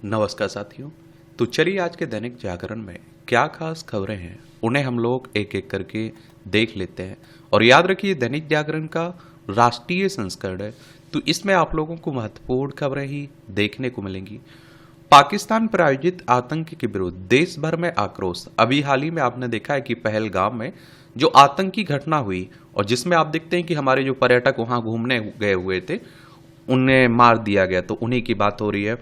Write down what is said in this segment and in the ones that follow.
नमस्कार साथियों। तो चलिए आज के दैनिक जागरण में क्या खास खबरें हैं उन्हें हम लोग एक एक करके देख लेते हैं। और याद रखिए दैनिक जागरण का राष्ट्रीय संस्करण है, तो इसमें आप लोगों को महत्वपूर्ण खबरें ही देखने को मिलेंगी। पाकिस्तान प्रायोजित आतंक के विरुद्ध देश भर में आक्रोश। अभी हाल ही में आपने देखा है कि पहलगाम में जो आतंकी घटना हुई और जिसमें आप देखते हैं कि हमारे जो पर्यटक वहां घूमने गए हुए थे उन्हें मार दिया गया, तो उन्हीं की बात हो रही है।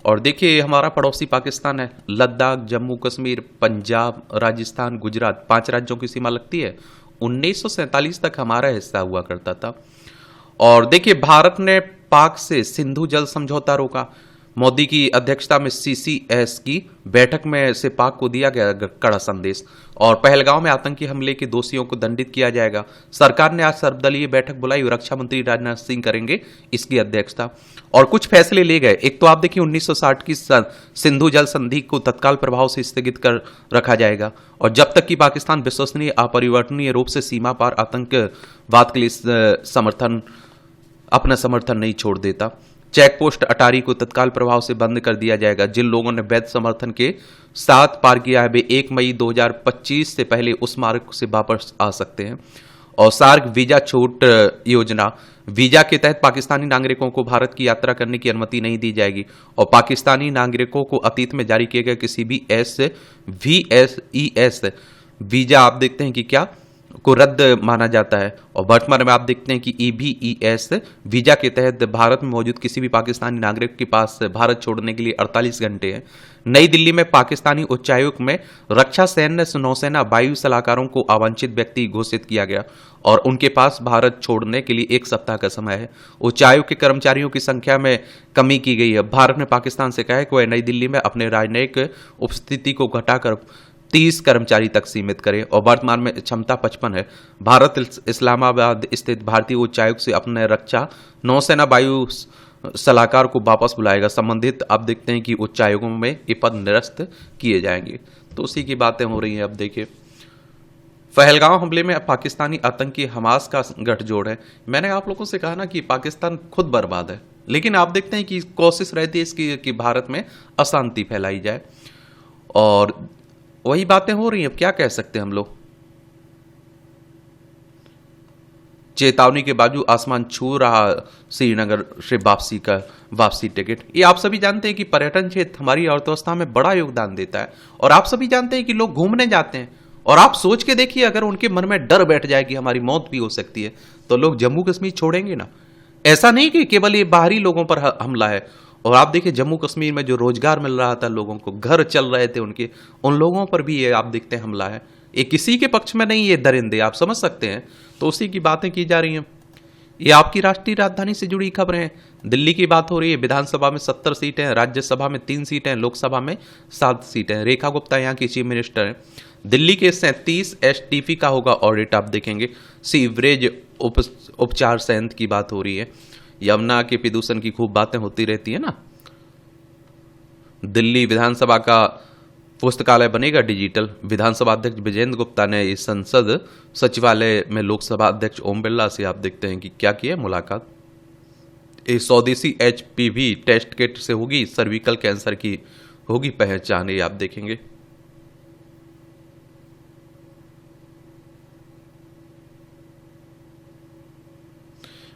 और देखिए हमारा पड़ोसी पाकिस्तान है, लद्दाख, जम्मू कश्मीर, पंजाब, राजस्थान, गुजरात, 5 राज्यों की सीमा लगती है। 1947 तक हमारा हिस्सा हुआ करता था। और देखिए भारत ने पाक से सिंधु जल समझौता रोका। मोदी की अध्यक्षता में सीसीएस की बैठक में से पाक को दिया गया कड़ा संदेश। और पहलगांव में आतंकी हमले के दोषियों को दंडित किया जाएगा। सरकार ने आज सर्वदलीय बैठक बुलाई, रक्षा मंत्री राजनाथ सिंह करेंगे इसकी अध्यक्षता। और कुछ फैसले लिए गए। एक तो आप देखिए 1960 की सिंधु जल संधि को तत्काल प्रभाव से स्थगित कर रखा जाएगा, और जब तक कि पाकिस्तान विश्वसनीय अपरिवर्तनीय रूप से सीमा पार आतंकवाद के लिए अपना समर्थन नहीं छोड़ देता। चेक पोस्ट अटारी को तत्काल प्रभाव से बंद कर दिया जाएगा। जिन लोगों ने वैध समर्थन के साथ पार किया है वे 1 मई 2025 से पहले उस मार्ग से वापस आ सकते हैं। और सार्क वीजा छूट योजना, वीजा के तहत पाकिस्तानी नागरिकों को भारत की यात्रा करने की अनुमति नहीं दी जाएगी। और पाकिस्तानी नागरिकों को अतीत में जारी किए गए किसी भी VSES वीजा आप देखते हैं कि क्या को रद्द माना जाता है। और वर्तमान में आप देखते हैं कि EBES वीजा के तहत भारत में मौजूद किसी भी पाकिस्तानी नागरिक के पास भारत छोड़ने के लिए 48 घंटे हैं। नई दिल्ली में पाकिस्तानी उच्चायुक्त में रक्षा, सैन्य, नौसेना, वायु सलाहकारों को अवांछित व्यक्ति घोषित किया गया और उनके पास भारत छोड़ने के लिए 1 सप्ताह का समय है। उच्चायोग के कर्मचारियों की संख्या में कमी की गई है। भारत ने पाकिस्तान से कहा है कि वह नई दिल्ली में अपने राजनयिक उपस्थिति को घटाकर 30 कर्मचारी तक सीमित करे। और वर्तमान में क्षमता 55 है। भारत इस्लामाबाद स्थित भारतीय उच्चायोग से अपने रक्षा, नौसेना, वायु सलाहकार को वापस बुलाएगा। संबंधित आप देखते हैं कि उच्चायोगों में ये पद निरस्त किए जाएंगे। तो उसी की बातें हो रही हैं। अब देखिए पहलगाम हमले में पाकिस्तानी आतंकी हमास का गठजोड़ है। मैंने आप लोगों से कहा ना कि पाकिस्तान खुद बर्बाद है, लेकिन आप देखते हैं कि कोशिश रहती है इसकी कि भारत में अशांति फैलाई जाए, और वही बातें हो रही हैं। अब क्या कह सकते हैं हम लोग। चेतावनी के बावजूद आसमान छू रहा श्रीनगर से वापसी टिकट। ये आप सभी जानते हैं कि पर्यटन क्षेत्र हमारी अर्थव्यवस्था में बड़ा योगदान देता है, और आप सभी जानते हैं कि लोग घूमने जाते हैं। और आप सोच के देखिए, अगर उनके मन में डर बैठ जाए कि हमारी मौत भी हो सकती है, तो लोग जम्मू कश्मीर छोड़ेंगे ना। ऐसा नहीं कि केवल ये बाहरी लोगों पर हमला है। और आप देखिए जम्मू कश्मीर में जो रोजगार मिल रहा था लोगों को, घर चल रहे थे उनके, उन लोगों पर भी ये आप देखते हैं हमला है। ये किसी के पक्ष में नहीं, ये दरिंदे आप समझ सकते हैं। तो उसी की बातें की जा रही हैं। ये आपकी राष्ट्रीय राजधानी से जुड़ी खबरें हैं। दिल्ली की बात हो रही है। विधानसभा में 70 सीटें हैं, राज्यसभा में 3 सीटें, लोकसभा में 7 सीटें। रेखा गुप्ता यहाँ की चीफ मिनिस्टर हैं। दिल्ली के 37 STP का होगा ऑडिट, आप देखेंगे। सीवरेज उपचार संयंत्र की बात हो रही है। यमुना के प्रदूषण की खूब बातें होती रहती है ना। दिल्ली विधानसभा का पुस्तकालय बनेगा डिजिटल। विधानसभा अध्यक्ष विजेंद्र गुप्ता ने इस संसद सचिवालय में लोकसभा अध्यक्ष ओम बिरला से आप देखते हैं कि क्या किया मुलाकात। इस स्वदेशी HPV टेस्ट किट से होगी सर्विकल कैंसर की होगी पहचान, ये आप देखेंगे।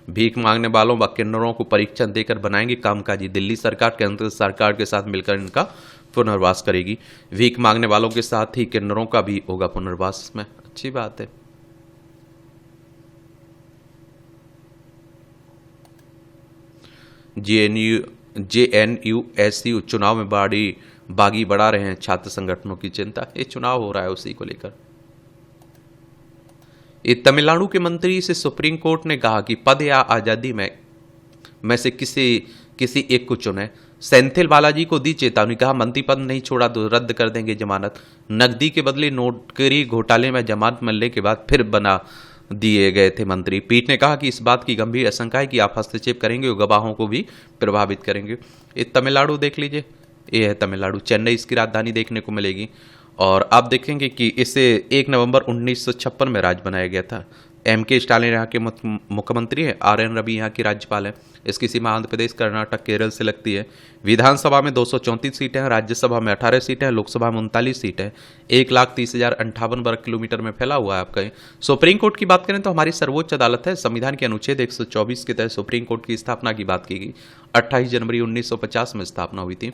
भीख मांगने वालों व किन्नरों को परीक्षण देकर बनाएंगे कामकाजी। दिल्ली सरकार केंद्र सरकार के साथ मिलकर इनका पुनर्वास करेगी। भीख मांगने वालों के साथ ही किन्नरों का भी होगा पुनर्वास में। अच्छी बात है। JNU-SU चुनाव में बागी बढ़ा रहे हैं छात्र संगठनों की चिंता। ये चुनाव हो रहा है उसी को लेकर। तमिलनाडु के मंत्री से सुप्रीम कोर्ट ने कहा कि पद या आजादी में से किसी एक को चुने। सेंथिल बालाजी को दी चेतावनी, कहा मंत्री पद नहीं छोड़ा तो रद्द कर देंगे जमानत। नकदी के बदले नोटरी घोटाले में जमानत मिलने के बाद फिर बना दिए गए थे मंत्री। पीठ ने कहा कि इस बात की गंभीर आशंका है कि आप हस्तक्षेप करेंगे और गवाहों को भी प्रभावित करेंगे। ये तमिलनाडु देख लीजिए, ये है तमिलनाडु। चेन्नई इसकी राजधानी देखने को मिलेगी। और आप देखेंगे कि इसे 1 नवंबर 1956 में राज्य बनाया गया था। M.K. स्टालिन यहाँ के मुख्यमंत्री हैं, R.N. रवि यहाँ की राज्यपाल है। इसकी सीमा आंध्र प्रदेश, कर्नाटक, केरल से लगती है। विधानसभा में 234 सीटें हैं, राज्यसभा में 18 सीटें हैं, लोकसभा में 39 सीटें हैं। 1,30,058 वर्ग किलोमीटर में फैला हुआ है आपका। सुप्रीम कोर्ट की बात करें तो हमारी सर्वोच्च अदालत है। संविधान के अनुच्छेद 124 के तहत सुप्रीम कोर्ट की स्थापना की बात की गई। 28 जनवरी 1950 में स्थापना हुई थी।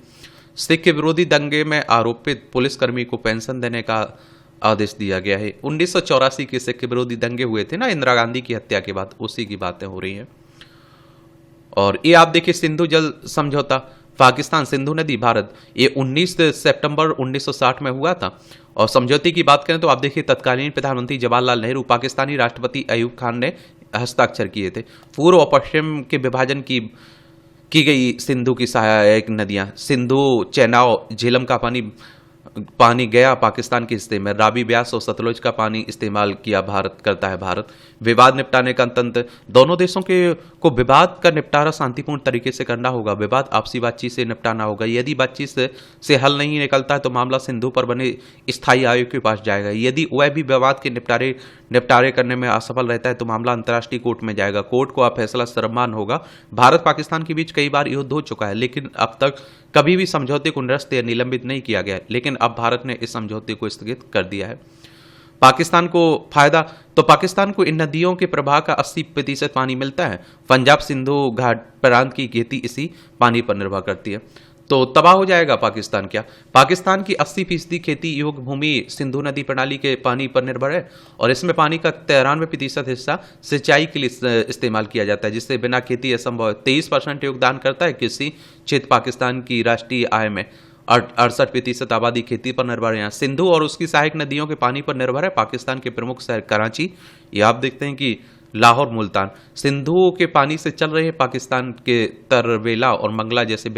सिख विरोधी दंगे में आरोपित पुलिसकर्मी को पेंशन देने का आदेश दिया गया है। 1984 के सिख विरोधी दंगे हुए थे ना इंदिरा गांधी की हत्या के बाद, उसी की बातें हो रही हैं। और ये आप देखिए सिंधु जल समझौता, पाकिस्तान सिंधु नदी भारत, ये 19 सितंबर 1960 में हुआ था। और समझौते की बात करें तो आप देखिए तत्कालीन प्रधानमंत्री जवाहरलाल नेहरू, पाकिस्तानी राष्ट्रपति अयूब खान ने हस्ताक्षर किए थे। पूर्व और पश्चिम के विभाजन की गई सिंधु की सहायक नदियां, सिंधु, चेनाब, झेलम का पानी गया पाकिस्तान के हिस्से में, रावी, ब्यास और सतलुज का पानी इस्तेमाल किया करता है भारत। विवाद निपटाने का तंत्र, दोनों देशों को विवाद का निपटारा शांतिपूर्ण तरीके से करना होगा। विवाद आपसी बातचीत से निपटाना होगा। यदि बातचीत से हल नहीं निकलता है तो मामला सिंधु पर बने स्थायी आयोग के पास जाएगा। यदि वह भी विवाद के निपटारे करने में असफल रहता है तो मामला अंतर्राष्ट्रीय कोर्ट में जाएगा। कोर्ट को फैसला सर्वमान्य होगा। भारत पाकिस्तान के बीच कई बार युद्ध हो चुका है, लेकिन अब तक कभी भी समझौते को निरस्त या निलंबित नहीं किया गया, लेकिन अब भारत ने इस समझौते को स्थगित कर दिया है। पाकिस्तान को फायदा, तो पाकिस्तान को इन नदियों के प्रवाह का 80% पानी मिलता है। पंजाब सिंधु घाट प्रांत की खेती इसी पानी पर निर्भर करती है। तो तबाह हो जाएगा पाकिस्तान क्या? पाकिस्तान की 80% खेती योग्य भूमि सिंधु नदी प्रणाली के पानी पर निर्भर है और इसमें पानी का 93% हिस्सा सिंचाई के लिए इस्तेमाल किया जाता है, जिससे बिना खेती असंभव है। 23% योगदान करता है कृषि क्षेत्र पाकिस्तान की राष्ट्रीय आय में। 68% आबादी खेती पर निर्भर है। यहाँ सिंधु और उसकी सहायक नदियों के पानी पर निर्भर है। पाकिस्तान के प्रमुख शहर कराची, ये आप देखते हैं कि लाहौर, मुल्तान सिंधु के पानी से चल रहे पाकिस्तान के तरवेला और मंगला जैसे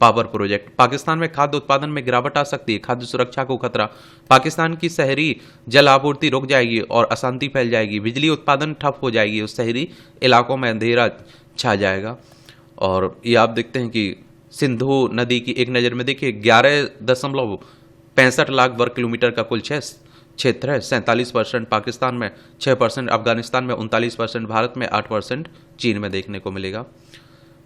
पावर प्रोजेक्ट। पाकिस्तान में खाद्य उत्पादन में गिरावट आ सकती है, खाद्य सुरक्षा को खतरा। पाकिस्तान की शहरी जल आपूर्ति रुक जाएगी और अशांति फैल जाएगी। बिजली उत्पादन ठप हो जाएगी, उस शहरी इलाकों में अंधेरा छा जाएगा। और ये आप देखते हैं कि सिंधु नदी की एक नज़र में देखिए 11.65 लाख वर्ग किलोमीटर का कुल क्षेत्र है। 47% पाकिस्तान में, 6% अफगानिस्तान में, 39% भारत में, 8% चीन में देखने को मिलेगा।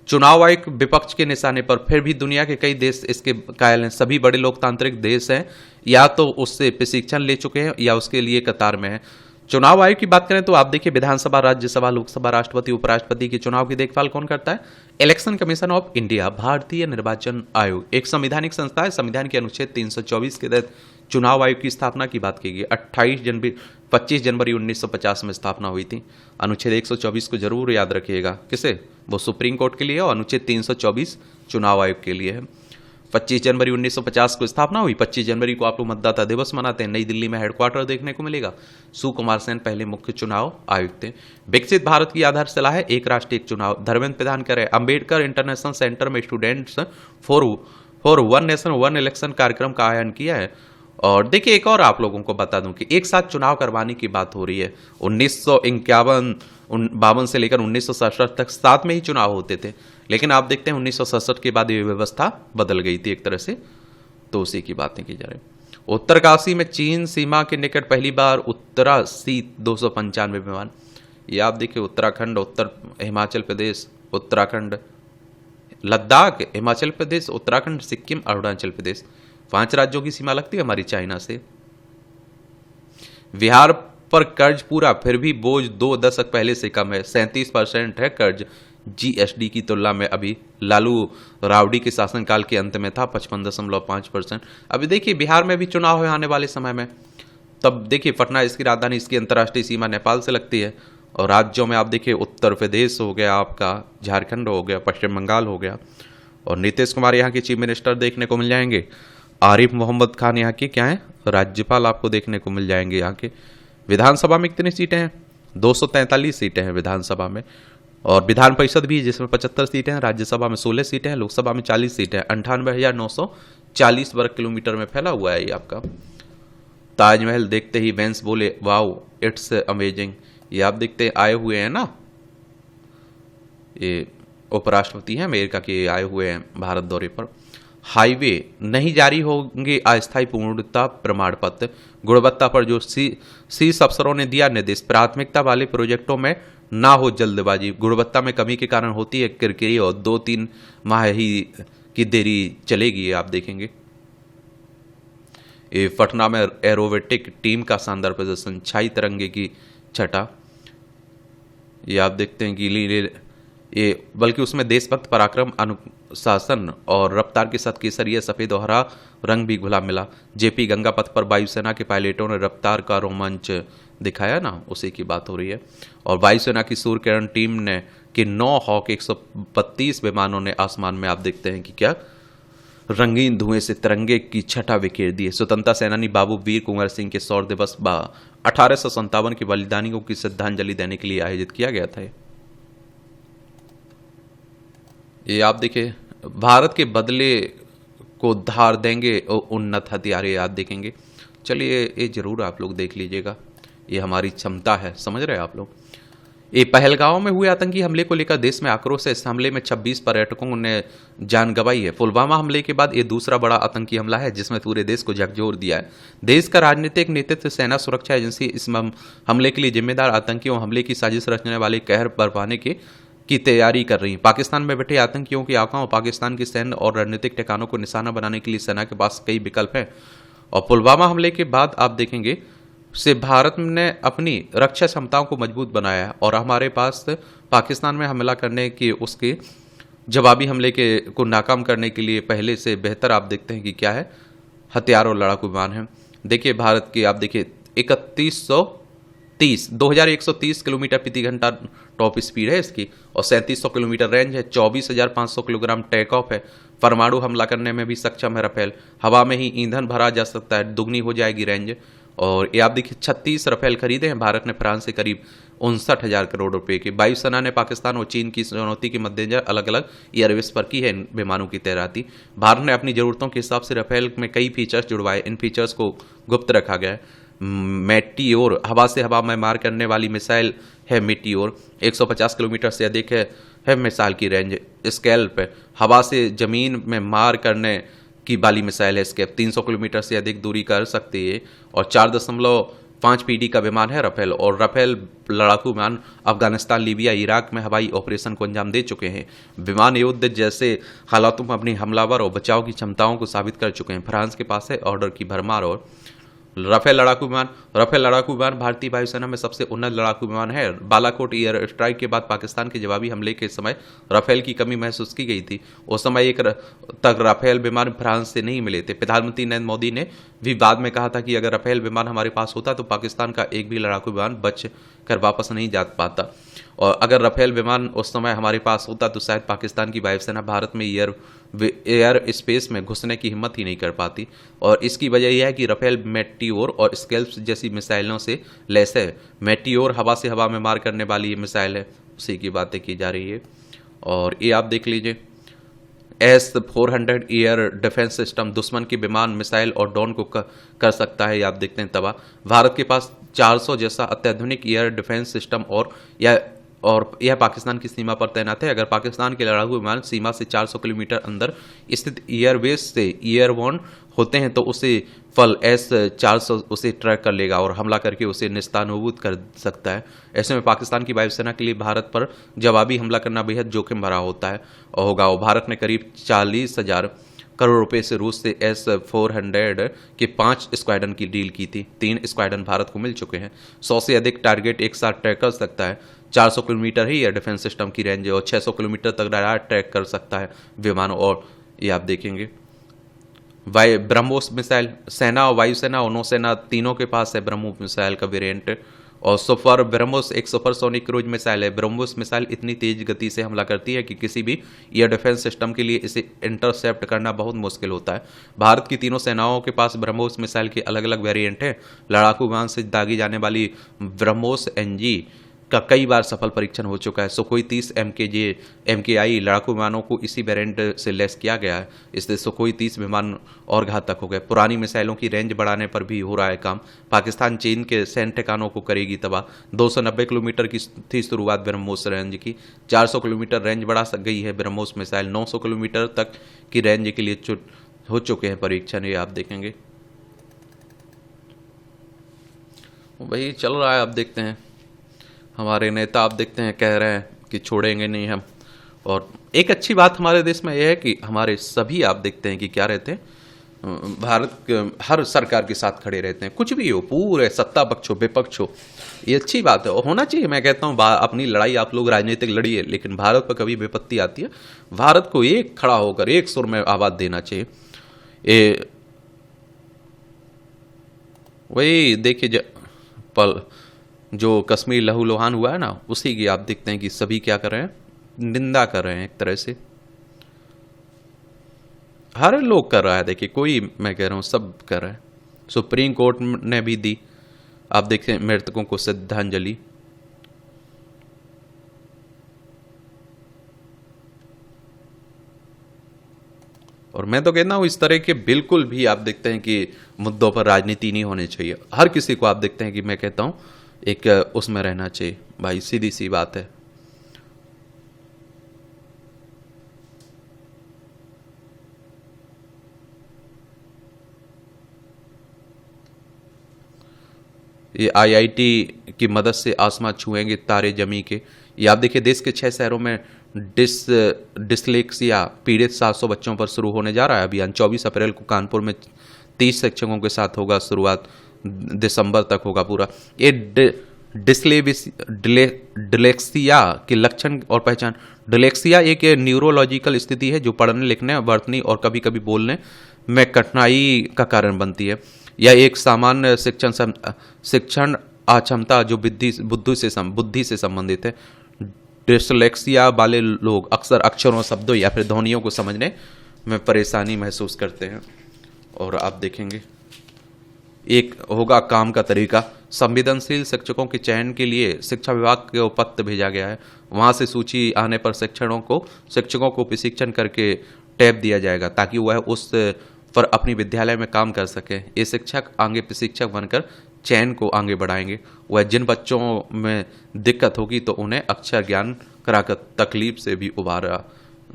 चुनाव आयोग विपक्ष के निशाने पर, फिर भी दुनिया के कई देश इसके कायल हैं। सभी बड़े लोकतांत्रिक देश हैं या तो उससे प्रशिक्षण ले चुके हैं या उसके लिए कतार में हैं। चुनाव आयोग की बात करें तो आप देखिए विधानसभा, राज्यसभा, लोकसभा, राष्ट्रपति, उपराष्ट्रपति के चुनाव की देखभाल कौन करता है? इलेक्शन कमीशन ऑफ इंडिया, भारतीय निर्वाचन आयोग, एक संवैधानिक संस्था है। संविधान के अनुच्छेद 324 के तहत चुनाव आयोग की स्थापना की बात की गई। 25 जनवरी 1950 में स्थापना हुई थी। अनुच्छेद 124 को जरूर याद रखिएगा। किसे? वो सुप्रीम कोर्ट के लिए और अनुच्छेद 324 चुनाव आयोग के लिए है। 25 जनवरी 1950 को स्थापना हुई। 25 जनवरी को आप लोग मतदाता दिवस मनाते हैं। नई दिल्ली में हेडक्वार्टर देखने को मिलेगा। सुकुमार सेन पहले मुख्य चुनाव आयुक्त थे। विकसित भारत की आधारशिला है एक राष्ट्र एक चुनाव। धर्मेंद्र प्रधान कह रहे अंबेडकर इंटरनेशनल सेंटर में students for one nation one election कार्यक्रम का आयोजन किया है। और देखिए एक और आप लोगों को बता दूं कि एक साथ चुनाव करवाने की बात हो रही है। 1952 से लेकर 1967 तक साथ में ही चुनाव होते थे, लेकिन आप देखते हैं 1967 के बाद ये व्यवस्था बदल गई थी एक तरह से। तो उसी की बातें की जा रही। उत्तरकाशी में चीन सीमा के निकट पहली बार उतरा C-295 विमान। ये आप देखिए उत्तराखंड, उत्तर हिमाचल प्रदेश, उत्तराखंड, लद्दाख, हिमाचल प्रदेश, उत्तराखंड, सिक्किम, अरुणाचल प्रदेश, 5 राज्यों की सीमा लगती है हमारी चाइना से। बिहार पर कर्ज पूरा, फिर भी बोझ 2 दशक पहले से कम है। 37% है कर्ज GSD की तुलना में। अभी लालू रावड़ी के शासनकाल के अंत में था 55.5%। अभी देखिए बिहार में भी चुनाव है आने वाले समय में। तब देखिए पटना इसकी राजधानी, इसकी अंतर्राष्ट्रीय सीमा नेपाल से लगती है। और राज्यों में आप देखिए उत्तर प्रदेश हो गया, आपका झारखंड हो गया, पश्चिम बंगाल हो गया। और नीतीश कुमार यहाँ के चीफ मिनिस्टर देखने को मिल जाएंगे। आरिफ मोहम्मद खान यहाँ के क्या है? राज्यपाल आपको देखने को मिल जाएंगे यहाँ के। विधानसभा में कितनी सीटें हैं? 243 सीटें हैं विधानसभा में। और विधान परिषद भी जिसमें 75 सीटें हैं, राज्यसभा में 16 सीटें हैं, लोकसभा में 40 सीटें हैं। 98,940 वर्ग किलोमीटर में फैला हुआ है ये आपका। ताजमहल देखते ही वेंस बोले वाओ इट्स अमेजिंग। ये आप देखते आए हुए हैं ना, ये उपराष्ट्रपति हैं अमेरिका के, आए हुए हैं भारत दौरे पर। हाईवे नहीं जारी होंगे अस्थायी पूर्णता प्रमाण पत्र। गुणवत्ता पर जो शीर्ष अफसरों ने दिया निर्देश, प्राथमिकता वाले प्रोजेक्टों में ना हो जल्दबाजी। गुणवत्ता में कमी के कारण होती है किरकिरी और 2-3 माह ही की देरी चलेगी। आप देखेंगे ये पटना में एरोबेटिक टीम का शानदार प्रदर्शन, छाई तिरंगे की छटा। ये आप देखते हैं कि ये बल्कि उसमें देशभक्त पराक्रम, अनुशासन और रफ्तार के साथ केसरिया सफेद और हरा रंग भी घुला मिला। जेपी गंगा पथ पर वायुसेना के पायलटों ने रफ्तार का रोमांच दिखाया ना, उसी की बात हो रही है। और वायुसेना की सूर्य किरण टीम ने कि 9 हॉक 132 विमानों ने आसमान में आप देखते हैं कि क्या रंगीन धुएं से तिरंगे की छटा बिखेर दी है। स्वतंत्रता सेनानी बाबू वीर कुंवर सिंह के शौर्य दिवस 1857 के बलिदानियों की श्रद्धांजलि देने के लिए आयोजित किया गया था। ये आप देखिए, भारत के बदले को धार देंगे उन्नत हथियार, आप देखेंगे। चलिए ये जरूर आप लोग देख लीजिएगा, ये हमारी क्षमता है, समझ रहे हैं आप लोग। ये पहलगांव में हुए आतंकी हमले को लेकर देश में आक्रोश है। इस हमले में 26 पर्यटकों ने जान गंवाई है। पुलवामा हमले के बाद ये दूसरा बड़ा आतंकी हमला है जिसमें पूरे देश को झकझोर दिया है। देश का राजनीतिक नेतृत्व, सेना सुरक्षा एजेंसी इस हमले के लिए जिम्मेदार आतंकियों हमले की साजिश रचने वाले कहर बरपाने की तैयारी कर रही है। पाकिस्तान में बैठे आतंकियों की आंखों, पाकिस्तान की सैन्य और रणनीतिक ठिकानों को निशाना बनाने के लिए सेना के पास कई विकल्प हैं। और पुलवामा हमले के बाद आप देखेंगे से भारत ने अपनी रक्षा क्षमताओं को मजबूत बनाया है और हमारे पास पाकिस्तान में हमला करने की, उसके जवाबी हमले को नाकाम करने के लिए पहले से बेहतर आप देखते हैं कि क्या है, हथियार और लड़ाकू विमान है। देखिए भारत की आप देखिए 2130 किलोमीटर प्रति घंटा टॉप स्पीड है इसकी और 3700 किलोमीटर रेंज है। 24,500 किलोग्राम टेक ऑफ है। परमाणु हमला करने में भी सक्षम है राफेल। हवा में ही ईंधन भरा जा सकता है, दुगनी हो जाएगी रेंज। और ये आप देखिए 36 राफेल खरीदे हैं भारत ने फ्रांस से करीब 59,000 करोड़ रुपए के। वायुसेना ने पाकिस्तान और चीन की चुनौती के मद्देनजर अलग अलग एयरवेज पर की है इन विमानों की तैनाती। भारत ने अपनी जरूरतों के हिसाब से राफेल में कई फीचर्स जुड़वाए। इन फीचर्स को गुप्त रखा गया है। मेटियोर हवा से हवा में मार करने वाली मिसाइल है। मेटियोर 150 किलोमीटर से अधिक है मिसाइल की रेंज। स्कैल्प हवा से जमीन में मार करने की वाली मिसाइल है। स्केप 300 किलोमीटर से अधिक दूरी कर सकती है और 4.5 पीडी का विमान है राफेल। और राफेल लड़ाकू विमान अफगानिस्तान, लीबिया, इराक में हवाई ऑपरेशन को अंजाम दे चुके हैं। विमान युद्ध जैसे हालातों में अपनी हमलावर और बचाव की क्षमताओं को साबित कर चुके हैं। फ्रांस के पास है ऑर्डर की भरमार। और राफेल लड़ाकू विमान भारतीय वायुसेना में सबसे उन्नत लड़ाकू विमान है। बालाकोट एयर स्ट्राइक के बाद पाकिस्तान के जवाबी हमले के समय राफेल की कमी महसूस की गई थी। उस समय एक तक राफेल विमान फ्रांस से नहीं मिले थे। प्रधानमंत्री नरेंद्र मोदी ने भी बाद में कहा था कि अगर राफेल विमान हमारे पास होता तो पाकिस्तान का एक भी लड़ाकू विमान बच कर वापस नहीं जा पाता। और अगर राफेल विमान उस समय हमारे पास होता तो शायद पाकिस्तान की वायुसेना भारत में एयर स्पेस में घुसने की हिम्मत ही नहीं कर पाती। और इसकी वजह यह है कि राफेल मेटियोर और स्कैल्प जैसी मिसाइलों से लैस है। मेटियोर हवा से हवा में मार करने वाली ये मिसाइल है, उसी की बातें की जा रही है। और ये आप देख लीजिए S-400 एयर डिफेंस सिस्टम दुश्मन के विमान, मिसाइल और ड्रोन को कर सकता है। ये आप देखते हैं तबाह। भारत के पास 400 जैसा अत्याधुनिक एयर डिफेंस सिस्टम और यह पाकिस्तान की सीमा पर तैनात है। अगर पाकिस्तान के लड़ाकू विमान सीमा से 400 किलोमीटर अंदर स्थित एयरबेस से एयरबोर्न होते हैं तो उसे फल S-400 उसे ट्रैक कर लेगा और हमला करके उसे निस्तानाबूद कर सकता है। ऐसे में पाकिस्तान की वायुसेना के लिए भारत पर जवाबी हमला करना बेहद जोखिम भरा होता है और भारत ने करीब 40,000 करोड़ रुपए से रूस से S-400 के 5 स्क्वाड्रन की डील की थी। 3 स्क्वाड्रन भारत को मिल चुके हैं। 100 से अधिक टारगेट एक साथ ट्रैक कर सकता है। 400 किलोमीटर ही एयर डिफेंस सिस्टम की रेंज है और 600 किलोमीटर तक रडार ट्रैक कर सकता है विमान। और ये आप देखेंगे ब्रह्मोस मिसाइल, सेना और वायुसेना और नौसेना तीनों के पास है ब्रह्मोस मिसाइल का वेरिएंट। और सुपर ब्रह्मोस एक सुपरसोनिक क्रूज मिसाइल है। ब्रह्मोस मिसाइल इतनी तेज गति से हमला करती है कि किसी भी एयर डिफेंस सिस्टम के लिए इसे इंटरसेप्ट करना बहुत मुश्किल होता है। भारत की तीनों सेनाओं के पास ब्रह्मोस मिसाइल के अलग अलग वेरिएंट हैं। लड़ाकू विमान से दागी जाने वाली ब्रह्मोस NG का कई बार सफल परीक्षण हो चुका है। सुखोई 30 MKI लड़ाकू विमानों को इसी वेरिएंट से लैस किया गया है, इससे सुखोई 30 विमान और घातक हो गए। पुरानी मिसाइलों की रेंज बढ़ाने पर भी हो रहा है काम। पाकिस्तान चीन के सैन्य ठिकानों को करेगी तबाह। 290 किलोमीटर की थी शुरुआत ब्रह्मोस रेंज की, 400 किलोमीटर रेंज बढ़ा सक गई है ब्रह्मोस मिसाइल। 900 किलोमीटर तक की रेंज के लिए हो चुके हैं परीक्षण, ये आप देखेंगे। वही चल रहा है, आप देखते हैं हमारे नेता, आप देखते हैं कह रहे हैं कि छोड़ेंगे नहीं हम। और एक अच्छी बात हमारे देश में यह है कि हमारे सभी, आप देखते हैं कि क्या रहते हैं, भारत हर सरकार के साथ खड़े रहते हैं, कुछ भी हो, पूरे सत्ता पक्ष हो विपक्ष हो, ये अच्छी बात है और होना चाहिए। मैं कहता हूँ अपनी लड़ाई आप लोग राजनीतिक लड़िए, लेकिन भारत पर कभी विपत्ति आती है, भारत को एक खड़ा होकर एक सुर में आवाज देना चाहिए। ये वही देखिए पल जो कश्मीर लहूलुहान हुआ है ना, उसी की आप देखते हैं कि सभी क्या कर रहे हैं, निंदा कर रहे हैं एक तरह से। हर लोग कर रहा है, देखिए कोई, मैं कह रहा हूं सब कर रहे हैं। सुप्रीम कोर्ट ने भी दी, आप देखते हैं, मृतकों को श्रद्धांजलि। और मैं तो कहता हूं इस तरह के बिल्कुल भी आप देखते हैं कि मुद्दों पर राजनीति नहीं होनी चाहिए। हर किसी को आप देखते हैं कि मैं कहता हूं एक उसमें रहना चाहिए भाई, सीधी सी बात है। ये IIT की मदद से आसमां छुएंगे तारे जमी के। ये आप देखिए देश के 6 शहरों में डिसलेक्सिया पीड़ित 700 बच्चों पर शुरू होने जा रहा है अभियान। 24 अप्रैल को कानपुर में 30 शिक्षकों के साथ होगा शुरुआत, दिसंबर तक होगा पूरा। ये डिलेक्सिया के लक्षण और पहचान। डिलेक्सिया एक न्यूरोलॉजिकल स्थिति है जो पढ़ने, लिखने, बरतने और कभी कभी बोलने में कठिनाई का कारण बनती है। यह एक सामान्य शिक्षण अक्षमता जो बुद्धि से संबंधित है। डिसलेक्सिया वाले लोग अक्सर अक्षरों, शब्दों या फिर ध्वनियों को समझने में परेशानी महसूस करते हैं। और आप देखेंगे एक होगा काम का तरीका। संवेदनशील शिक्षकों के चयन के लिए शिक्षा विभाग को पत्र भेजा गया है। वहां से सूची आने पर शिक्षकों को प्रशिक्षण करके टैब दिया जाएगा ताकि वह उस पर अपनी विद्यालय में काम कर सके। ये शिक्षक आगे प्रशिक्षक बनकर चयन को आगे बढ़ाएंगे। वह जिन बच्चों में दिक्कत होगी तो उन्हें अक्षर ज्ञान कराकर तकलीफ से भी उबारा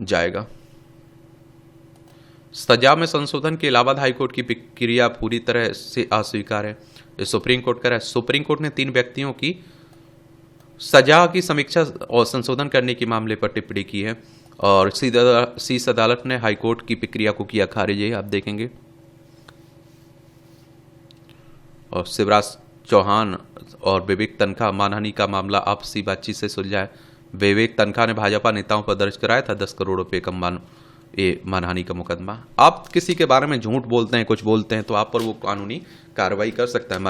जाएगा। सजा में संशोधन के इलाहाबाद हाईकोर्ट की प्रक्रिया पूरी तरह से अस्वीकार है, सुप्रीम कोर्ट कह रहा है। सुप्रीम कोर्ट ने 3 व्यक्तियों की सजा की समीक्षा और संशोधन करने के मामले पर टिप्पणी की है और शीर्ष अदालत ने हाईकोर्ट की प्रक्रिया को किया खारिज है, आप देखेंगे। और शिवराज चौहान और विवेक तनखा मानहानि का मामला आपसी बातचीत से सुलझा है। विवेक तनखा ने भाजपा नेताओं पर दर्ज कराया था 10 करोड़ रुपए का मानहानि का मुकदमा। आप किसी के बारे में झूठ बोलते हैं, कुछ बोलते हैं तो आप पर वो कानूनी कार्रवाई कर सकता है,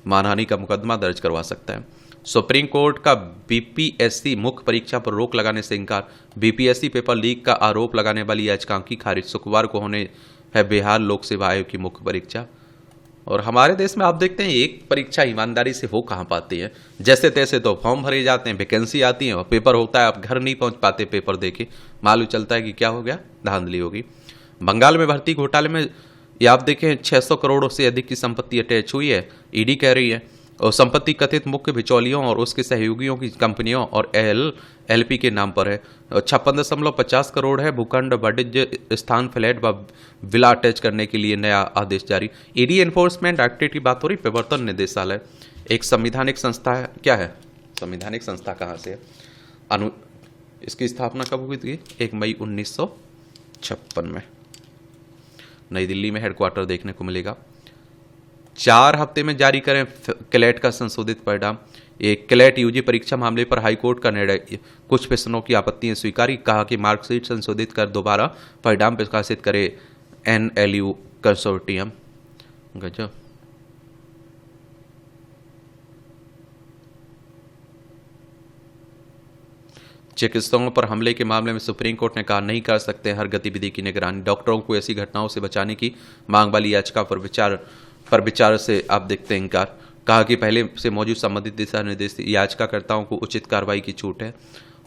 मानहानि का मुकदमा दर्ज करवा सकता है। सुप्रीम कोर्ट का BPSC मुख्य परीक्षा पर रोक लगाने से इनकार। BPSC पेपर लीक का आरोप लगाने वाली याचिका की खारिज। शुक्रवार को होने है बिहार लोक सेवा आयोग की मुख्य परीक्षा। और हमारे देश में आप देखते हैं एक परीक्षा ईमानदारी से हो कहाँ पाती है, जैसे तैसे तो फॉर्म भरे जाते हैं, वैकेंसी आती है और पेपर होता है, आप घर नहीं पहुंच पाते पेपर देके, मालूम चलता है कि क्या हो गया, धांधली होगी। बंगाल में भर्ती घोटाले में ये आप देखें 600 करोड़ से अधिक की संपत्ति अटैच हुई है, ईडी कह रही है। और संपत्ति कथित मुख्य बिचौलियों और उसके सहयोगियों की कंपनियों और LLP के नाम पर है। 56.50 करोड़ है। भूखंड, वाणिज्य स्थान, फ्लैट व विला अटैच करने के लिए नया आदेश जारी। ईडी एनफोर्समेंट एक्टिविटी की बात हो रही। प्रवर्तन निदेशालय एक संवैधानिक संस्था है। क्या है संवैधानिक संस्था, कहाँ से है? इसकी स्थापना कब हुई थी? 1 मई 1956 में नई दिल्ली में हेडक्वार्टर देखने को मिलेगा। 4 हफ्ते में जारी करें क्लैट का संशोधित परिणाम। एक क्लैट यूजी परीक्षा मामले पर हाईकोर्ट का निर्णय। कुछ प्रश्नों की आपत्तियां स्वीकारी। कहा कि मार्कशीट संशोधित कर दोबारा परिणाम प्रकाशित करे NLU कंसोर्टियम। गजब। चिकित्सकों पर हमले के मामले में सुप्रीम कोर्ट ने कहा नहीं कर सकते हर गतिविधि की निगरानी। डॉक्टरों को ऐसी घटनाओं से बचाने की मांग वाली याचिका पर विचार से आप देखते हैं इनकार। कहा कि पहले से मौजूद संबंधित दिशा निर्देश याचिकाकर्ताओं को उचित कार्रवाई की छूट है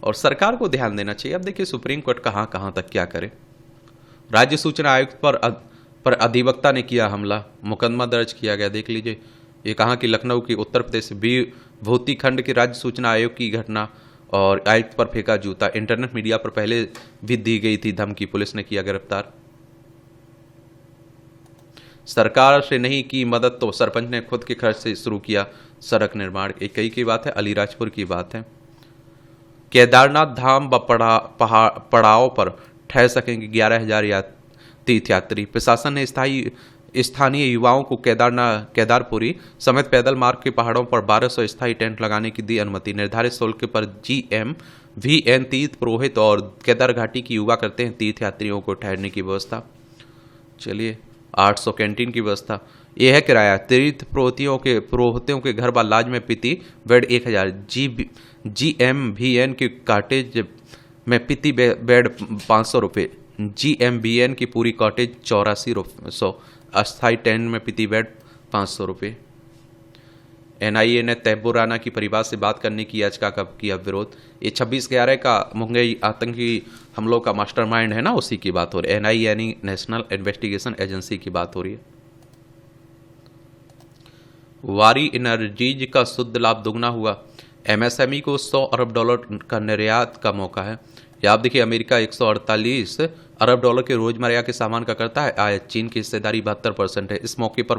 और सरकार को ध्यान देना चाहिए। अब देखिए सुप्रीम कोर्ट कहाँ कहाँ तक क्या करे। राज्य सूचना आयुक्त पर अधिवक्ता ने किया हमला, मुकदमा दर्ज किया गया। देख लीजिए, ये कहा कि लखनऊ की उत्तर प्रदेश विभूति खंड के राज्य सूचना आयोग की घटना और आयुक्त पर फेंका जूता। इंटरनेट मीडिया पर पहले भी दी गई थी धमकी, पुलिस ने किया गिरफ्तार। सरकार से नहीं की मदद तो सरपंच ने खुद के खर्च से शुरू किया सड़क निर्माण। एक कई की बात है, अलीराजपुर की बात है। केदारनाथ धाम पड़ाव पर ठहर सकेंगे 11,000 तीर्थयात्री। प्रशासन ने स्थानीय युवाओं को केदारपुरी समेत पैदल मार्ग के पहाड़ों पर 1200 स्थायी टेंट लगाने की दी अनुमति। निर्धारित शुल्क पर GMVN तीर्थ पुरोहित और केदार घाटी की युवा करते हैं तीर्थयात्रियों को ठहरने की व्यवस्था। चलिए, 800 कैंटीन की व्यवस्था। यह है किराया। तीर्थ पुरोहितों के घर व लाज में पीती बेड 1000। GMVN के कॉटेज में पीती बेड 500 रुपये। GMVN की पूरी कॉटेज 8400। अस्थायी टेंट में पीती बेड 500 रुपये। NIA ने तैयबुर राना की परिवार से बात करने की याचिका का किया विरोध। ये 26/11 का मुंगेरी आतंकी हमलों का मास्टरमाइंड है ना, उसी की बात हो रही है। NIA यानी नेशनल इन्वेस्टिगेशन एजेंसी की बात हो रही है। वारी एनर्जीज का शुद्ध लाभ दुगना हुआ। MSME को $100 अरब का निर्यात का मौका है। या आप देखिए, अमेरिका 148 अरब डॉलर के रोजमर्रा के सामान का करता है आयात। चीन की हिस्सेदारी 72% है। इस मौके पर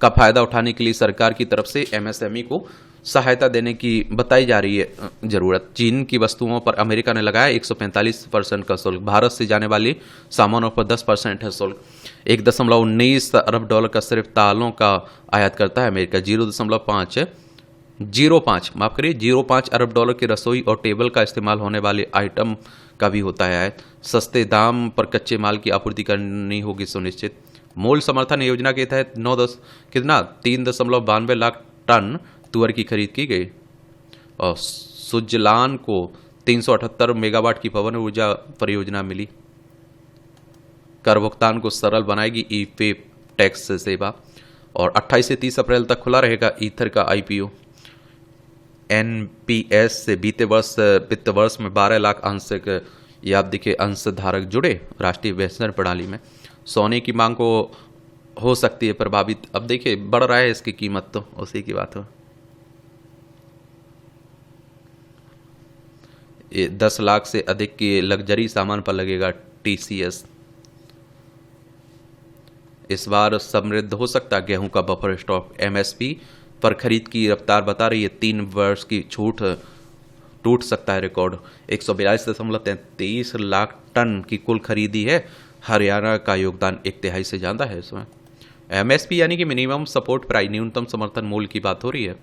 का फायदा उठाने के लिए सरकार की तरफ से MSME को सहायता देने की बताई जा रही है जरूरत। चीन की वस्तुओं पर अमेरिका ने लगाया 145% का शुल्क। भारत से जाने वाली सामानों पर 10% है शुल्क। 1.19 अरब डॉलर का सिर्फ तालों का आयात करता है अमेरिका। 0.05 अरब डॉलर की रसोई और टेबल का इस्तेमाल होने वाले आइटम का भी होता है आयात। सस्ते दाम पर कच्चे माल की आपूर्ति करनी होगी सुनिश्चित। मूल समर्थन योजना के तहत 3.92 लाख टन तुअर की खरीद की गई और सुजलान को 378 मेगावाट की पवन ऊर्जा परियोजना मिली। कर भुगतान को सरल बनाएगी ई-पे टैक्स सेवा और 28 से 30 अप्रैल तक खुला रहेगा ईथर का IPO। NPS से बीते वित्त वर्ष में 12 लाख आंशिक या आप देखिए अंशधारक जुड़े राष्ट्रीय पेंशन प्रणाली में। सोने की मांग को हो सकती है प्रभावित। अब देखिए, बढ़ रहा है इसकी कीमत, तो उसी की बात हो। ये 10 लाख से अधिक के लग्जरी सामान पर लगेगा TCS। इस बार समृद्ध हो सकता है गेहूं का बफर स्टॉक। MSP पर खरीद की रफ्तार बता रही है 3 वर्ष की छूट टूट सकता है रिकॉर्ड। 142.33 लाख टन की कुल खरीदी है। हरियाणा का योगदान 1/3 से ज़्यादा है इसमें। MSP यानी कि मिनिमम सपोर्ट प्राइस, न्यूनतम समर्थन मूल्य की बात हो रही है।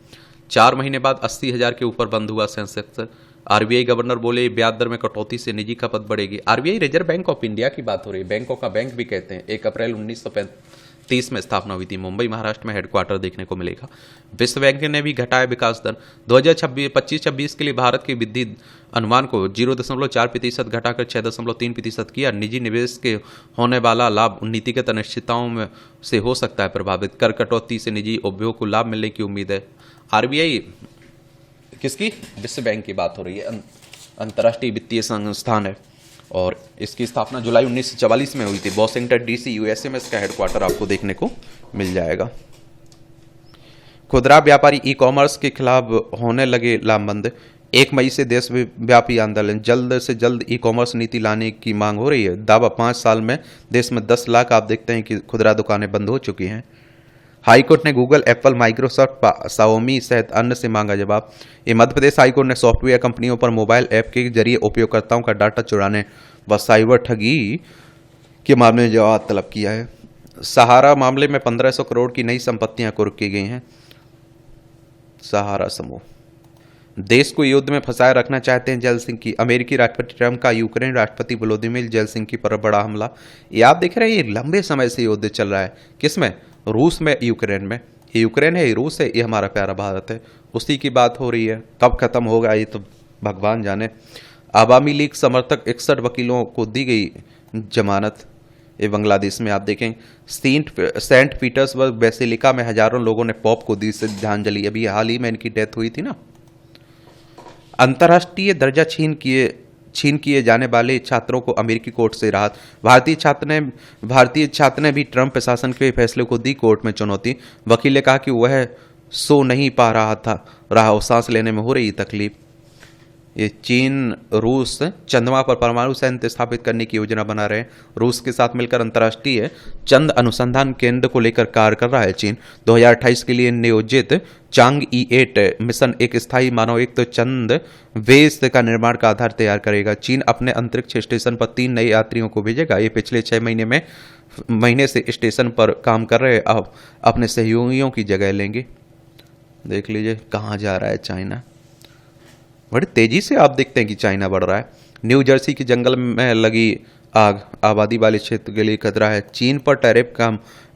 4 महीने बाद 80,000 के ऊपर बंद हुआ सेंसेक्स। RBI गवर्नर बोले ब्याज दर में कटौती से निजी खपत बढ़ेगी। RBI reserve bank of India की बात हो रही है, बैंकों का बैंक भी कहते हैं। 1 अप्रैल 1935 में स्थापना हुई थी। मुंबई महाराष्ट्र में हेडक्वार्टर देखने को मिलेगा। विश्व बैंक ने भी घटाया विकास दर। 2025-26 के लिए भारत की वृद्धि अनुमान को 0.4% घटाकर 6.3% किया। निजी निवेश के होने वाला लाभ नीतिगत अनिश्चितताओं में से हो सकता है प्रभावित। कर कटौती से निजी उपभोग को लाभ मिलने की उम्मीद है। RBI किसकी? विश्व बैंक की बात हो रही है, अंतर्राष्ट्रीय वित्तीय संस्थान है और इसकी स्थापना जुलाई 1944 में हुई थी। वॉशिंगटन DC USA में इसका हेडक्वार्टर आपको देखने को मिल जाएगा। खुदरा व्यापारी ई-कॉमर्स के खिलाफ होने लगे लामबंद। 1 मई से देशव्यापी आंदोलन। जल्द से जल्द ई-कॉमर्स नीति लाने की मांग हो रही है। दावा 5 साल में देश में 10 लाख आप देखते हैं कि खुदरा दुकानें बंद हो चुकी हैं। हाईकोर्ट ने गूगल, एप्पल, माइक्रोसॉफ्ट, Xiaomi सहित अन्य से मांगा जवाब। ये मध्य प्रदेश हाईकोर्ट ने सॉफ्टवेयर कंपनियों पर मोबाइल ऐप के जरिए उपयोगकर्ताओं का डाटा चुराने व साइबर ठगी के मामले में जवाब तलब किया है। सहारा मामले में 1500 करोड़ की नई संपत्तियां कुर्क की गई हैं। सहारा समूह देश को युद्ध में फंसाए रखना चाहते हैं जेलसिंकी। अमेरिकी राष्ट्रपति ट्रंप का यूक्रेन राष्ट्रपति व्लादिमीर जेलसिंकी पर बड़ा हमला। ये आप देख रहे हैं, ये लंबे समय से युद्ध चल रहा है। किसमें? रूस में, यूक्रेन में। ये यूक्रेन है, ये रूस है, ये हमारा प्यारा भारत है। उसी की बात हो रही है। कब खत्म होगा ये तो भगवान जाने। आवामी लीग समर्थक 61 वकीलों को दी गई जमानत। ये बांग्लादेश में आप देखें सेंट पीटर्सबर्ग बेसिलिका में हजारों लोगों ने पॉप को दी श्रद्धांजलि। अभी हाल ही में इनकी डेथ हुई थी ना। अंतर्राष्ट्रीय दर्जा छीन किए जाने वाले छात्रों को अमेरिकी कोर्ट से राहत। भारतीय छात्र ने भी ट्रंप प्रशासन के फैसले को दी कोर्ट में चुनौती। वकील ने कहा कि वह सो नहीं पा रहा और सांस लेने में हो रही तकलीफ। ये चीन रूस चंद्रमा पर परमाणु संयंत्र स्थापित करने की योजना बना रहे हैं। रूस के साथ मिलकर अंतर्राष्ट्रीय चंद्र अनुसंधान केंद्र को लेकर कार्य कर रहा है चीन। 2028 के लिए नियोजित चांग-ई 8 मिशन एक स्थायी मानवयुक्त चंद्र वेस का निर्माण का आधार तैयार करेगा। चीन अपने अंतरिक्ष स्टेशन पर 3 नए यात्रियों को भेजेगा। ये पिछले 6 महीने से स्टेशन पर काम कर रहे अब अपने सहयोगियों की जगह लेंगे। देख लीजिए कहाँ जा रहा है चाइना। बड़ी तेजी से आप देखते हैं कि चाइना बढ़ रहा है। न्यू जर्सी के जंगल में लगी आग आबादी वाले क्षेत्र के लिए खतरा है। चीन पर टैरिफ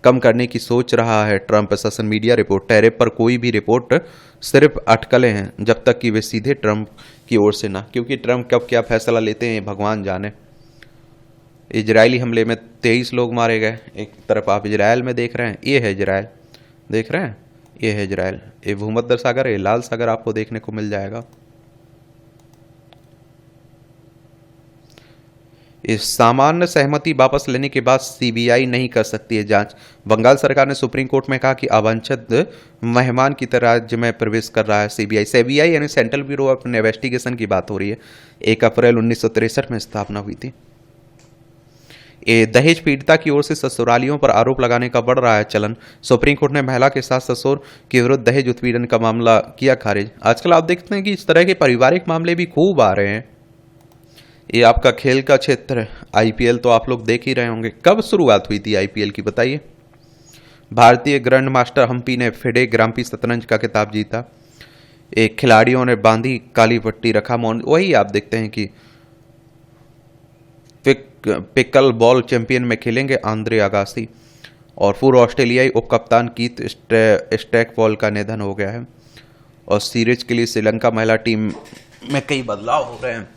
कम करने की सोच रहा है ट्रंप प्रशासन। Media report. टैरिफ पर कोई भी रिपोर्ट सिर्फ अटकलें हैं जब तक कि वे सीधे ट्रंप की ओर से ना, क्योंकि ट्रंप कब क्या फैसला लेते हैं भगवान जाने। इजरायली हमले में 23 लोग मारे गए। एक तरफ आप इजरायल में देख रहे हैं, ये है इजरायल, देख रहे हैं, ये है इजरायल। ये भूमध्य सागर, ये लाल सागर आपको देखने को मिल जाएगा। इस सामान्य सहमति वापस लेने के बाद सीबीआई नहीं कर सकती है जांच। बंगाल सरकार ने सुप्रीम कोर्ट में कहा कि अवांछित मेहमान की तरह राज्य में प्रवेश कर रहा है सीबीआई यानी सेंट्रल ब्यूरो ऑफ इन्वेस्टिगेशन की बात हो रही है। 1 अप्रैल 1963 में स्थापना हुई थी। ये दहेज पीड़िता की ओर से ससुरालियों पर आरोप लगाने का बढ़ रहा है चलन। सुप्रीम कोर्ट ने महिला के साथ ससुर के विरुद्ध दहेज उत्पीड़न का मामला किया खारिज। आजकल आप देखते हैं कि इस तरह के पारिवारिक मामले भी खूब आ रहे हैं। ये आपका खेल का क्षेत्र है। आईपीएल तो आप लोग देख ही रहे होंगे। कब शुरुआत हुई थी आईपीएल की बताइए। भारतीय ग्रैंड मास्टर हम्पी ने फिडे ग्राम्पी शतरंज का खिताब जीता। एक खिलाड़ियों ने बांधी काली पट्टी, रखा मौन। वही आप देखते हैं कि पिकल बॉल चैंपियन में खेलेंगे आंद्रे अगासी। और पूर्व ऑस्ट्रेलियाई उप कप्तान कीथ स्टैकपॉल का निधन हो गया है। और सीरीज के लिए श्रीलंका महिला टीम में कई बदलाव हो रहे हैं।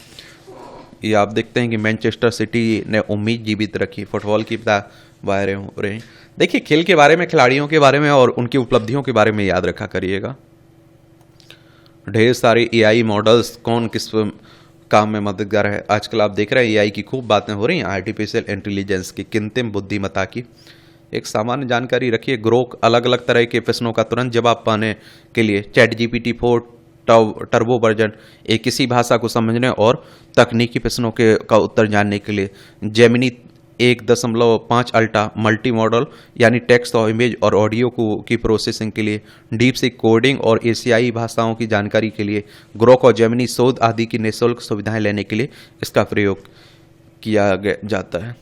ये आप देखते हैं कि मैनचेस्टर सिटी ने उम्मीद जीवित रखी। फुटबॉल की बातें हो रही हैं। देखिए खेल के बारे में, खिलाड़ियों के बारे में और उनकी उपलब्धियों के बारे में याद रखा करिएगा। ढेर सारे एआई मॉडल्स कौन किस काम में मददगार है। आजकल आप देख रहे हैं एआई की खूब बातें हो रही हैं। आर्टिफिशियल इंटेलिजेंस की, कृत्रिम बुद्धिमत्ता की एक सामान्य जानकारी रखिए। ग्रोक अलग अलग तरह के प्रश्नों का तुरंत जवाब पाने के लिए ChatGPT 4 टर्बो वर्जन, एक किसी भाषा को समझने और तकनीकी प्रश्नों का उत्तर जानने के लिए। जेमिनी 1.5 अल्ट्रा मल्टी मॉडल यानी टेक्स्ट और इमेज और ऑडियो की प्रोसेसिंग के लिए। डीप सीक कोडिंग और एशियाई भाषाओं की जानकारी के लिए। ग्रोक और जेमिनी शोध आदि की निःशुल्क सुविधाएं लेने के लिए इसका प्रयोग किया जाता है।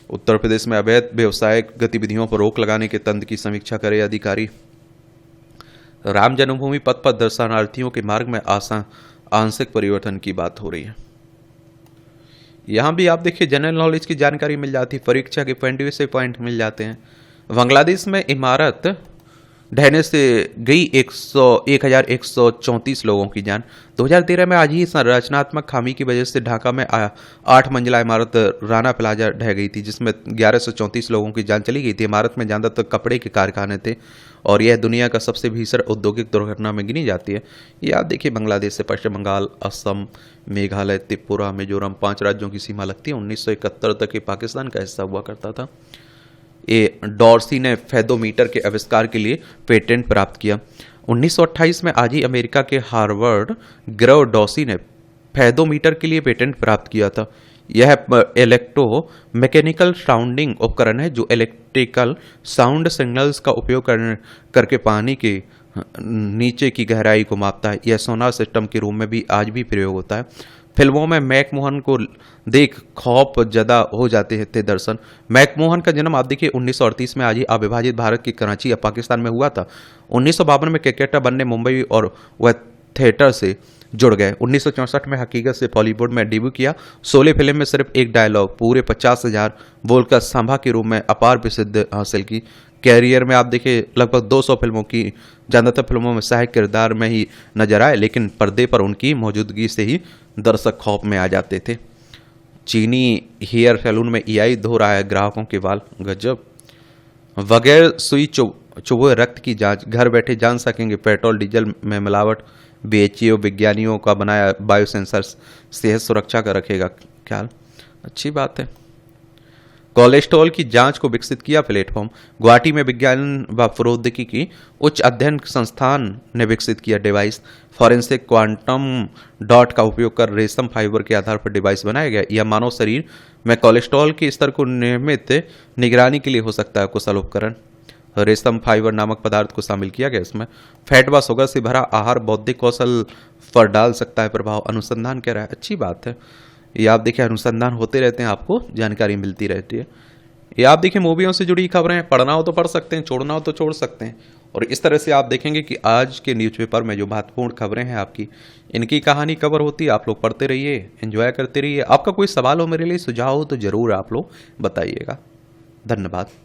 उत्तर प्रदेश में अवैध व्यवसायिक गतिविधियों पर रोक लगाने के तंत्र की समीक्षा करे अधिकारी। राम जन्मभूमि पथ पर दर्शनार्थियों के मार्ग में आंशिक परिवर्तन की बात हो रही है। यहां भी आप देखिए जनरल नॉलेज की जानकारी मिल जाती है। परीक्षा के पॉइंट मिल जाते हैं। बांग्लादेश में इमारत ढहने से गई 1134 लोगों की जान। 2013 में आज ही संरचनात्मक खामी की वजह से ढाका में 8 मंजिला इमारत राना प्लाजा ढह गई थी, जिसमें 1134 लोगों की जान चली गई थी। इमारत में ज्यादातर कपड़े के कारखाने थे और यह दुनिया का सबसे भीषण औद्योगिक दुर्घटना में गिनी जाती है। ये आप देखिए बांग्लादेश से पश्चिम बंगाल, असम, मेघालय, त्रिपुरा, मिजोरम 5 राज्यों की सीमा लगती है। 1971 तक ये पाकिस्तान का हिस्सा हुआ करता था। ये डॉर्सी ने फेदोमीटर के आविष्कार के लिए पेटेंट प्राप्त किया। 1928 में आज ही अमेरिका के हार्वर्ड ग्रेव डॉर्सी ने फेदोमीटर के लिए पेटेंट प्राप्त किया था। यह इलेक्ट्रो मैकेनिकल साउंडिंग उपकरण है जो इलेक्ट्रिकल साउंड सिग्नल्स का उपयोग करके पानी के नीचे की गहराई को मापता है। यह सोनार सिस्टम के रूप में भी आज भी प्रयोग होता है। फिल्मों में मैकमोहन को देख खौफ ज़्यादा हो जाते थे दर्शन। मैकमोहन का जन्म आप देखिए 1938 में आज ही अविभाजित भारत की कराची या पाकिस्तान में हुआ था। 1952 में क्रिकेटर बनने मुंबई और वह थिएटर से जुड़ गए। 1964 में हकीकत से बॉलीवुड में डेब्यू किया। शोले फिल्म में सिर्फ एक डायलॉग पूरे 50,000 बोलकर सांभा के रूप में अपार प्रसिद्ध हासिल की। कैरियर में आप देखिए लगभग 200 फिल्मों की, ज़्यादातर फिल्मों में सहायक किरदार में ही नजर आए, लेकिन पर्दे पर उनकी मौजूदगी से ही दर्शक खौफ में आ जाते थे। चीनी हेयर सैलून में एआई धो रहा है ग्राहकों के बाल, गजब। बगैर सुई चुभे रक्त की जांच, घर बैठे जान सकेंगे पेट्रोल डीजल में मिलावट। बीएचईओ विज्ञानियों का बनाया बायोसेंसर सेहत सुरक्षा का रखेगा ख्याल, अच्छी बात है। कोलेस्ट्रॉल की जांच को विकसित किया प्लेटफॉर्म, गुवाहाटी में विज्ञान व प्रौद्योगिकी की उच्च अध्ययन संस्थान ने विकसित किया डिवाइस। फॉरेंसिक क्वांटम डॉट का उपयोग कर रेशम फाइबर के आधार पर डिवाइस बनाया गया। यह मानव शरीर में कोलेस्ट्रॉल के स्तर को नियमित निगरानी के लिए हो सकता है कुशल उपकरण। रेशम फाइबर नामक पदार्थ को शामिल किया गया इसमें। फैट व शुगर से भरा आहार बौद्धिक कौशल पर डाल सकता है प्रभाव, अनुसंधान कह रहा है, अच्छी बात है। ये आप देखिए अनुसंधान होते रहते हैं, आपको जानकारी मिलती रहती है। ये आप देखिए मूवियों से जुड़ी खबरें, पढ़ना हो तो पढ़ सकते हैं, छोड़ना हो तो छोड़ सकते हैं। और इस तरह से आप देखेंगे कि आज के न्यूज़पेपर में जो महत्वपूर्ण खबरें हैं आपकी, इनकी कहानी कवर होती है। आप लोग पढ़ते रहिए, एंजॉय करते रहिए। आपका कोई सवाल हो मेरे लिए, सुझाव हो तो ज़रूर आप लोग बताइएगा। धन्यवाद।